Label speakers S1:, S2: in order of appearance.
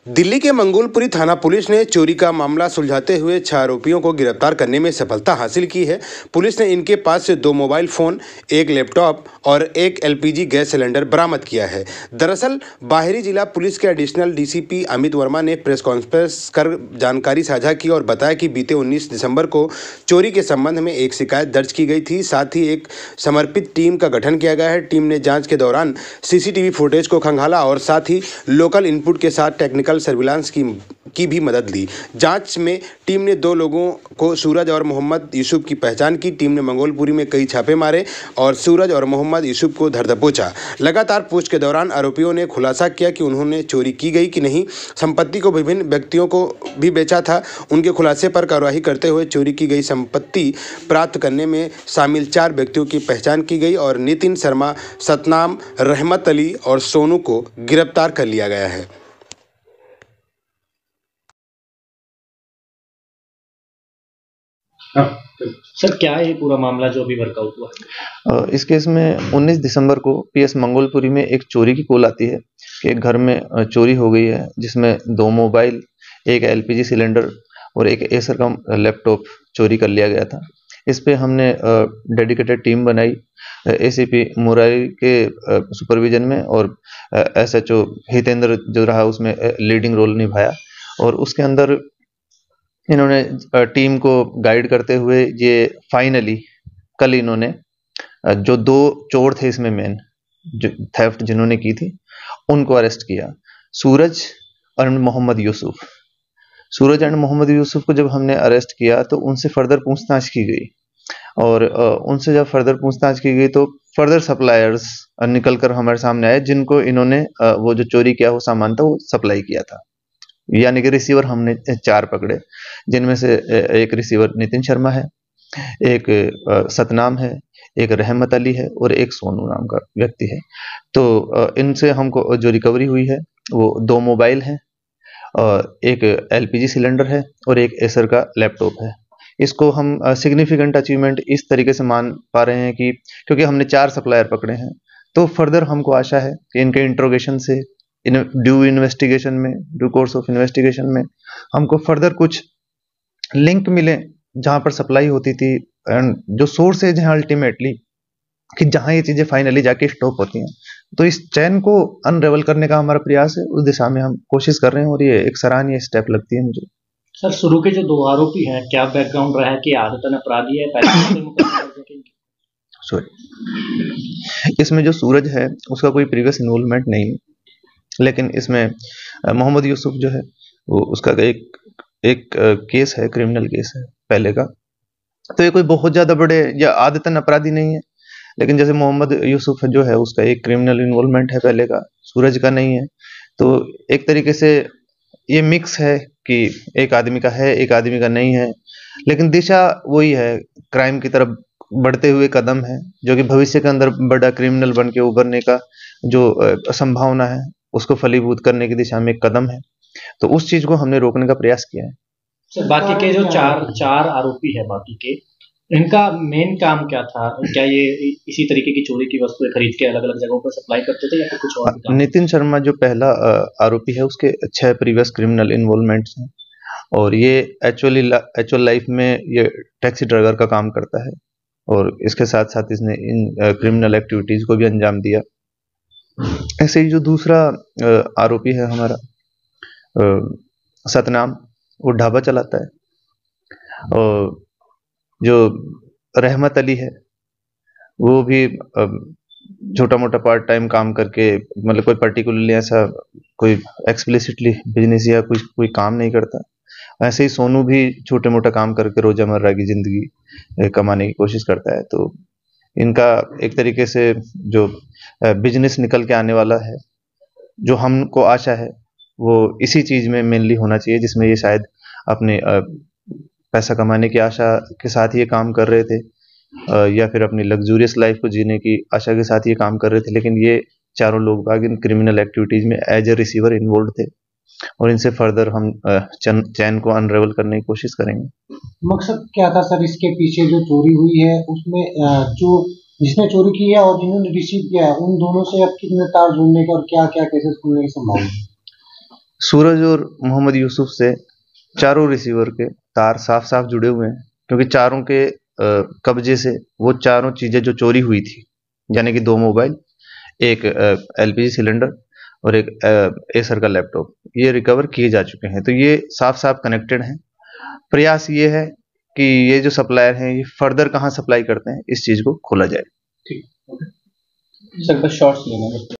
S1: दिल्ली के मंगोलपुरी थाना पुलिस ने चोरी का मामला सुलझाते हुए 6 आरोपियों को गिरफ्तार करने में सफलता हासिल की है। पुलिस ने इनके पास से 2 मोबाइल फोन, एक लैपटॉप और एक एलपीजी गैस सिलेंडर बरामद किया है। दरअसल बाहरी जिला पुलिस के एडिशनल डीसीपी अमित वर्मा ने प्रेस कॉन्फ्रेंस कर जानकारी साझा की और बताया कि बीते 19 दिसंबर को चोरी के संबंध में एक शिकायत दर्ज की गई थी। साथ ही एक समर्पित टीम का गठन किया गया है। टीम ने जांच के दौरान सीसीटीवी फुटेज को खंगाला और साथ ही लोकल इनपुट के साथ टेक्निकल सर्विलांस की भी मदद ली। जांच में टीम ने 2 लोगों को सूरज और मोहम्मद यूसुफ की पहचान की। टीम ने मंगोलपुरी में कई छापे मारे और सूरज और मोहम्मद यूसुफ को धर दबोचा। लगातार पूछ के दौरान आरोपियों ने खुलासा किया कि उन्होंने चोरी की गई कि नहीं, संपत्ति को विभिन्न व्यक्तियों को भी बेचा था। उनके खुलासे पर कार्रवाई करते हुए चोरी की गई संपत्ति प्राप्त करने में शामिल 4 व्यक्तियों की पहचान की गई और नितिन शर्मा, सतनाम, रहमत अली और सोनू को गिरफ्तार कर लिया गया है।
S2: सर, क्या है ये पूरा मामला जो अभी वर्कआउट हुआ?
S3: इस केस में 19 दिसंबर को पीएस मंगोलपुरी में एक चोरी की कॉल आती है कि एक घर में चोरी हो गई है, जिसमें 2 मोबाइल, एक एलपीजी सिलेंडर और एक एसर का लैपटॉप चोरी कर लिया गया था। इस पे हमने डेडिकेटेड टीम बनाई एसीपी मुरारी के सुपरविजन में और एसएचओ हितेंद्र जो रहा उसमें लीडिंग रोल निभाया और उसके अंदर इन्होंने टीम को गाइड करते हुए ये फाइनली कल इन्होंने जो 2 चोर थे इसमें मेन जो थेफ्ट जिन्होंने की थी उनको अरेस्ट किया, सूरज और मोहम्मद यूसुफ। सूरज एंड मोहम्मद यूसुफ को जब हमने अरेस्ट किया तो उनसे फर्दर पूछताछ की गई और उनसे जब फर्दर पूछताछ की गई तो फर्दर सप्लायर्स निकल कर हमारे सामने आए जिनको इन्होंने वो जो चोरी किया वो सामान था वो सप्लाई किया था। यानी कि रिसीवर हमने 4 पकड़े, जिनमें से एक रिसीवर नितिन शर्मा है, एक सतनाम है, एक रहमत अली है और एक सोनू नाम का व्यक्ति है। तो इनसे हमको जो रिकवरी हुई है वो 2 मोबाइल हैं, एक एलपीजी सिलेंडर है और एक एसर का लैपटॉप है। इसको हम सिग्निफिकेंट अचीवमेंट इस तरीके से मान पा रहे हैं कि क्योंकि हमने 4 सप्लायर पकड़े हैं तो फर्दर हमको आशा है कि इनके इंट्रोगेशन से ड्यू कोर्स ऑफ इन्वेस्टिगेशन में हमको फर्दर कुछ लिंक मिले जहां पर सप्लाई होती थी एंड जो सोर्सेज हैं अल्टीमेटली कि जहां ये चीजें फाइनली जाके स्टॉप होती हैं। तो इस चैन को अनरेवल करने का हमारा प्रयास है, उस दिशा में हम कोशिश कर रहे हैं और ये एक सराहनीय स्टेप लगती है मुझे।
S2: सर, शुरू के जो 2 आरोपी हैं, क्या बैकग्राउंड रहा है कि आदतन अपराधी है?
S3: सॉरी, इसमें जो सूरज है उसका कोई प्रीवियस इन्वॉल्वमेंट नहीं है, लेकिन इसमें मोहम्मद यूसुफ जो है वो उसका एक केस है, क्रिमिनल केस है पहले का। तो ये कोई बहुत ज्यादा बड़े या आदतन अपराधी नहीं है, लेकिन जैसे मोहम्मद यूसुफ जो है उसका एक क्रिमिनल इन्वॉल्वमेंट है पहले का, सूरज का नहीं है। तो एक तरीके से ये मिक्स है कि एक आदमी का है एक आदमी का नहीं है, लेकिन दिशा वही है, क्राइम की तरफ बढ़ते हुए कदम है जो कि भविष्य के अंदर बड़ा क्रिमिनल बन के उभरने का जो संभावना है उसको फलीभूत करने की दिशा में एक कदम है। तो उस चीज को हमने रोकने का प्रयास किया है।
S2: सर, बाकी के जो चार आरोपी है, बाकी के इनका मेन काम क्या था? क्या ये इसी तरीके की चोरी की वस्तुएं खरीद के अलग अलग जगहों पर सप्लाई करते थे या फिर कुछ और?
S3: नितिन शर्मा जो पहला आरोपी है उसके 6 प्रीवियस क्रिमिनल इन्वॉल्वमेंट्स हैं और ये एक्चुअल लाइफ में ये टैक्सी ड्राइवर का काम करता है और इसके साथ साथ इसने इन क्रिमिनल एक्टिविटीज को भी अंजाम दिया। ऐसे ही जो दूसरा आरोपी है हमारा सतनाम, वो ढाबा चलाता है और जो रहमत अली है वो भी छोटा मोटा पार्ट टाइम काम करके, मतलब कोई पर्टिकुलरली ऐसा कोई एक्सप्लिसिटली बिजनेस या कोई काम नहीं करता। ऐसे ही सोनू भी छोटे मोटा काम करके रोजमर्रा की जिंदगी कमाने की कोशिश करता है। तो इनका एक तरीके से जो बिजनेस निकल के आने वाला है, जो हमको आशा है वो इसी चीज में मेनली होना चाहिए, जिसमें ये शायद अपने पैसा कमाने की आशा के साथ ये काम कर रहे थे या फिर अपनी लग्जूरियस लाइफ को जीने की आशा के साथ ये काम कर रहे थे, लेकिन ये चारों लोग बाग इन क्रिमिनल एक्टिविटीज में एज ए रिसीवर इन्वॉल्व थे और इनसे फर्दर हम चैन को अनरेवल करने की कोशिश करेंगे।
S4: मकसद क्या था सर इसके पीछे जो चोरी हुई है उसमें जो जिसने चोरी की है और जिन्होंने रिसीव किया है उन दोनों से अब कितने तार जुड़ने का और क्या क्या केसेस खुलने की संभावना है?
S3: सूरज और मोहम्मद यूसुफ से चारों रिसीवर के तार साफ साफ जुड़े हुए हैं, क्योंकि चारों के कब्जे से वो चारों चीज़ें जो चोरी हुई थी, यानी कि 2 मोबाइल, एक एलपीजी सिलेंडर और एक एसर का लैपटॉप, ये रिकवर किए जा चुके हैं। तो ये साफ साफ कनेक्टेड हैं। प्रयास ये है कि ये जो सप्लायर हैं ये फर्दर कहाँ सप्लाई करते हैं, इस चीज़ को खोला जाए।
S2: ठीक, ओके सर, बस शॉर्ट्स लेना है।